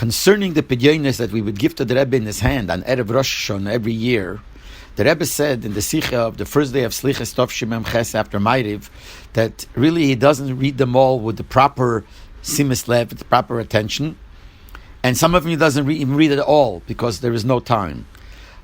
concerning the pidyonis that we would give to the Rebbe in his hand on Erev Rosh Hashana every year, the Rebbe said in the Sikha of the first day of Slichas Tov Shemem Ches after Ma'ariv that really he doesn't read them all with the proper simis lev, with the proper attention, and some of them he doesn't even read it all because there is no time.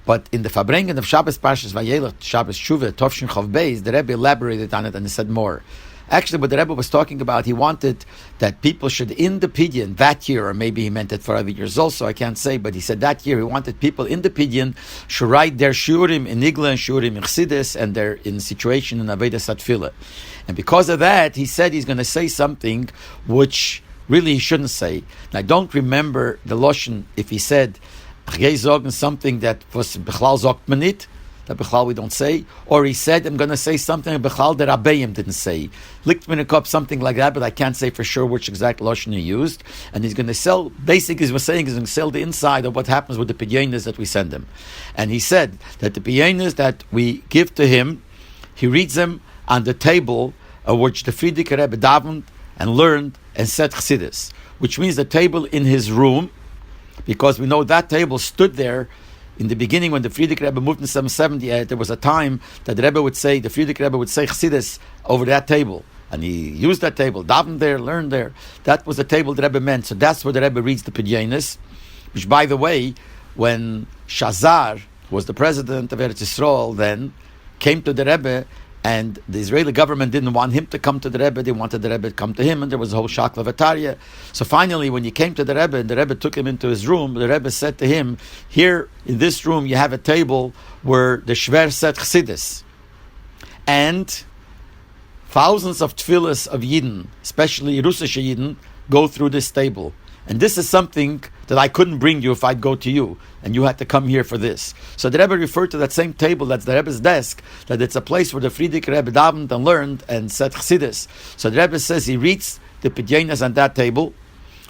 But in the Farbrengen of Shabbos Parshas Vayelech, Shabbos Tshuva, Tov Shin Chav Beis, the Rebbe elaborated on it and he said more. Actually, what the Rebbe was talking about, he wanted that people should, in the Pidyon, that year, or maybe he meant it for other years also, I can't say, but he said that year he wanted people in the Pidyon should write their Shurim in Nigla and Shurim in Chassidus, and they're in situation in Avedas Atfilah. And because of that, he said he's going to say something which really he shouldn't say. And I don't remember the Loshen if he said, something that was Bechlal Zogt Manit, that Bechlal we don't say, or he said, I'm going to say something Bechlal that Rabbeim didn't say. Licht min a cup, something like that, but I can't say for sure which exact Lashon he used. And he's going to sell, basically he was saying he's going to sell the inside of what happens with the pidyonis that we send him. And he said that the pidyonis that we give to him, he reads them on the table of which the Frierdiker Rebbe davened and learned and said Chassidus, which means the table in his room, because we know that table stood there in the beginning when the Frierdiker Rebbe moved in 770. There was a time that the Rebbe would say, the Frierdiker Rebbe would say Chassidus over that table. And he used that table, davened there, learned there. That was the table the Rebbe meant. So that's where the Rebbe reads the Pidyonis, which, by the way, when Shazar was the president of Eretz Yisrael then, came to the Rebbe, and the Israeli government didn't want him to come to the Rebbe, they wanted the Rebbe to come to him, and there was a whole shakla v'tarya. So finally, when he came to the Rebbe, and the Rebbe took him into his room, the Rebbe said to him, here in this room you have a table where the Shver said Chassidus, and thousands of tefillas of Yidden, especially Russische Yidden, go through this table. And this is something that I couldn't bring you if I'd go to you, and you had to come here for this. So the Rebbe referred to that same table, that's the Rebbe's desk, that it's a place where the Frierdiker Rebbe davened and learned and said Chassidus. So the Rebbe says he reads the Pidyonis on that table,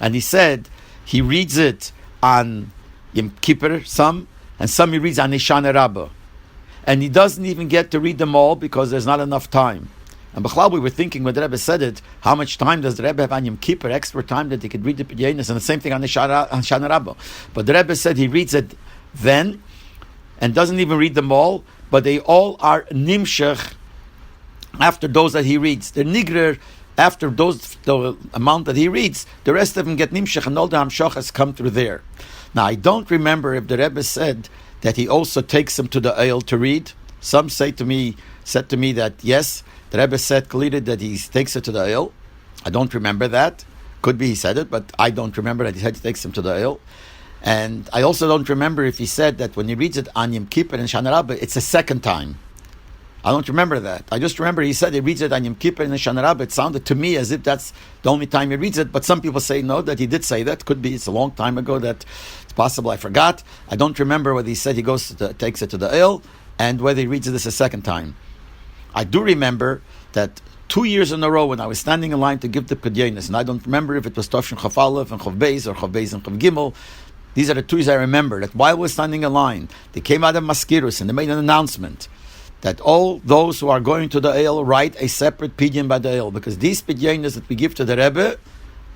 and he said he reads it on Yom Kippur, some, and some he reads on Hashana Rabbah. And he doesn't even get to read them all because there's not enough time. And Bechlal, we were thinking when the Rebbe said it, how much time does the Rebbe have on Yom Kippur, extra time that he could read the Pidyonis, and the same thing on Hashana Rabbah. But the Rebbe said he reads it then, and doesn't even read them all, but they all are nimshach after those that he reads. They're nigrer after those, the amount that he reads, the rest of them get nimshach, and all the hamshachas come through there. Now, I don't remember if the Rebbe said that he also takes them to the Eil to read. Some said to me that yes, the Rebbe said clearly that he takes it to the Eil. I don't remember that. Could be he said it, but I don't remember that he said he takes him to the Eil. And I also don't remember if he said that when he reads it on Yom Kippur and Shana Rabbah, it's a second time. I don't remember that. I just remember he said he reads it on Yom Kippur and Shana Rabbah. It sounded to me as if that's the only time he reads it, but some people say no, that he did say that. Could be it's a long time ago that it's possible I forgot. I don't remember whether he said he takes it to the Eil and whether he reads it this a second time. I do remember that 2 years in a row when I was standing in line to give the Pidyonis, and I don't remember if it was Tov Shin Chav Aleph and Chav Beis or Chav Beis and Chav Gimel. These are the 2 years I remember, that while we were standing in line, they came out of Maskirus and they made an announcement that all those who are going to the Eil write a separate Pidyon by the Eil, because these Pidyonis that we give to the Rebbe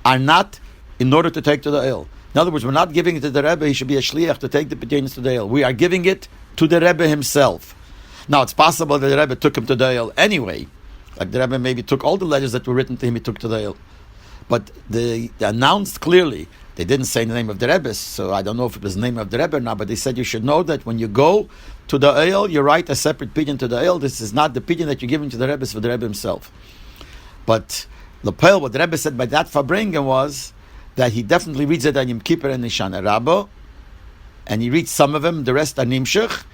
are not in order to take to the Eil. In other words, we're not giving it to the Rebbe, he should be a shliach to take the Pidyonis to the Eil. We are giving it to the Rebbe himself. Now, it's possible that the Rebbe took him to the Eil anyway. Like the Rebbe maybe took all the letters that were written to him, he took to the Eil. But they announced clearly, they didn't say the name of the Rebbe, so I don't know if it was the name of the Rebbe or not, but they said you should know that when you go to the Eil, you write a separate pidyon to the Eil. This is not the pidyon that you're giving to the Rebbe, it's for the Rebbe himself. But Lepel, what the Rebbe said by that Farbrengen was that he definitely reads it on Yom Kippur and Hashana Rabbah, and he reads some of them, the rest are nimshach.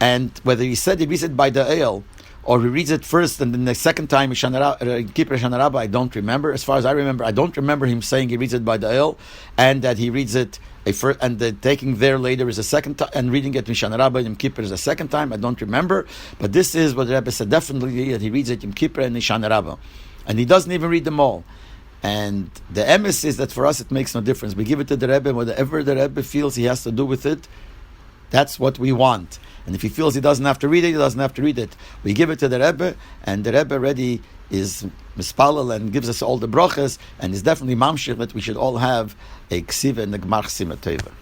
And whether he said he reads it by the Eil, or he reads it first and then the second time Kippur Hashana Rabbah, I don't remember. As far as I remember, I don't remember him saying he reads it by the Eil, and that he reads it and the taking there later is a second time, and reading it in Hashana Rabbah Yom Kippur is a second time. I don't remember, but this is what the Rebbe said definitely, that he reads it Yom Kippur and Hashana Rabbah, and he doesn't even read them all. And the emes is that for us it makes no difference. We give it to the Rebbe, whatever the Rebbe feels he has to do with it, that's what we want. And if he feels he doesn't have to read it, he doesn't have to read it. We give it to the Rebbe, and the Rebbe already is mispalel and gives us all the brachas, and is definitely mamshich that we should all have a ksiva and the gmar chsima teva.